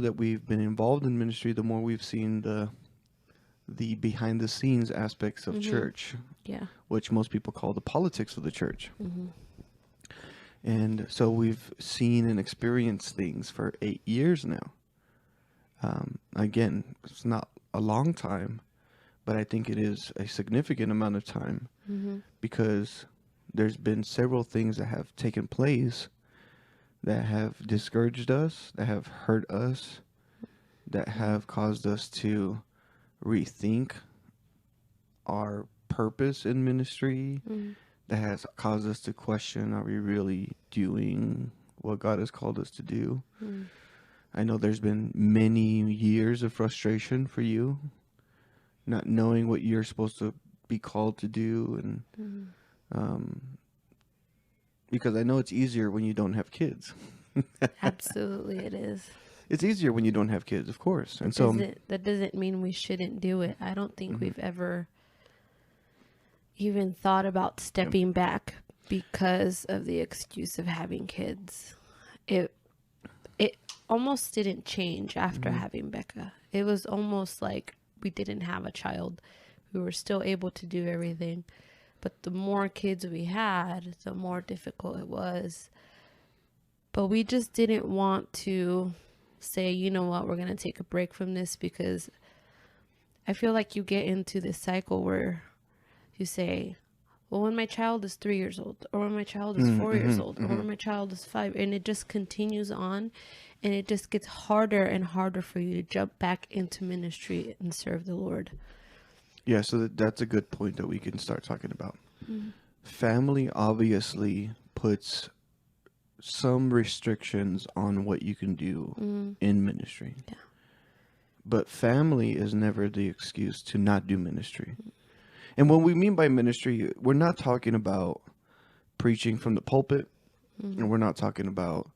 that we've been involved in ministry, the more we've seen the behind the scenes aspects of Mm-hmm. church, Yeah. which most people call the politics of the church. Mm-hmm. And so we've seen and experienced things for 8 years now. Again, it's not a long time, but I think it is a significant amount of time Mm-hmm. because there's been several things that have taken place that have discouraged us, that have hurt us, that have caused us to rethink our purpose in ministry, Mm-hmm. that has caused us to question, are we really doing what God has called us to do? Mm-hmm. I know there's been many years of frustration for you, not knowing what you're supposed to be called to do, and Mm-hmm. um, because I know it's easier when you don't have kids. Absolutely, it is. It's easier when you don't have kids, of course. And That so, doesn't mean we shouldn't do it. I don't think mhm, we've ever even thought about yeah, stepping back because of the excuse of having kids. It it almost didn't change after mhm, having Becca. It was almost like we didn't have a child. We were still able to do everything. But the more kids we had, the more difficult it was. But we just didn't want to say, you know what, we're going to take a break from this, because I feel like you get into this cycle where you say, well, when my child is 3 years old, or when my child is 4 years mhm, old, or mhm. when my child is 5, and it just continues on, and it just gets harder and harder for you to jump back into ministry and serve the Lord. Yeah, so that's a good point that we can start talking about. Mm-hmm. Family obviously puts some restrictions on what you can do Mm-hmm. in ministry. Yeah. But family is never the excuse to not do ministry. And what we mean by ministry, we're not talking about preaching from the pulpit, Mm-hmm. and we're not talking about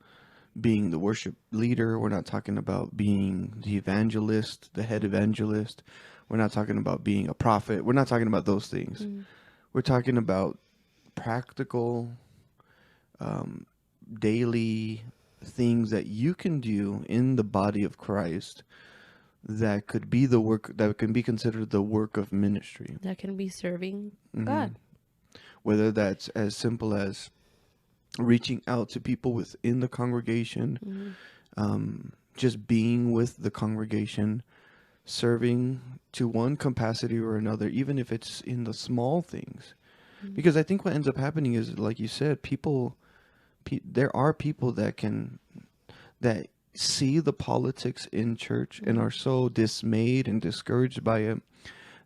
being the worship leader. We're not talking about being the evangelist, the head evangelist. We're not talking about being a prophet. We're not talking about those things. Mm-hmm. We're talking about practical, um, daily things that you can do in the body of Christ that could be the work, that can be considered the work of ministry. That can be serving Hmm. God. Whether that's as simple as reaching out to people within the congregation, Mm-hmm. just being with the congregation, serving to one capacity or another, even if it's in the small things. Mm-hmm. Because I think what ends up happening is, like you said, there are people that see the politics in church and Mm-hmm. are so dismayed and discouraged by it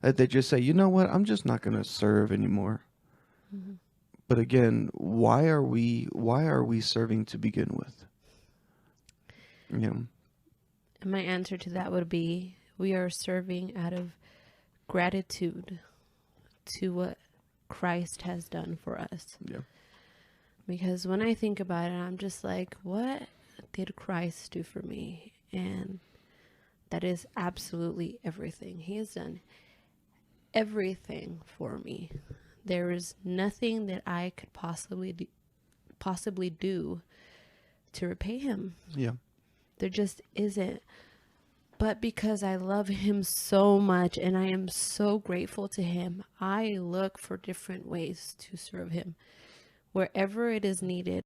that they just say, you know what, I'm just not going to serve anymore. Mm-hmm. But again, why are we serving to begin with? Yeah. And my answer to that would be, we are serving out of gratitude to what Christ has done for us. Yeah. Because when I think about it, I'm just like, what did Christ do for me? And that is absolutely everything. He has done everything for me. There is nothing that I could possibly do to repay him. Yeah. There just isn't. But because I love him so much and I am so grateful to him, I look for different ways to serve him wherever it is needed.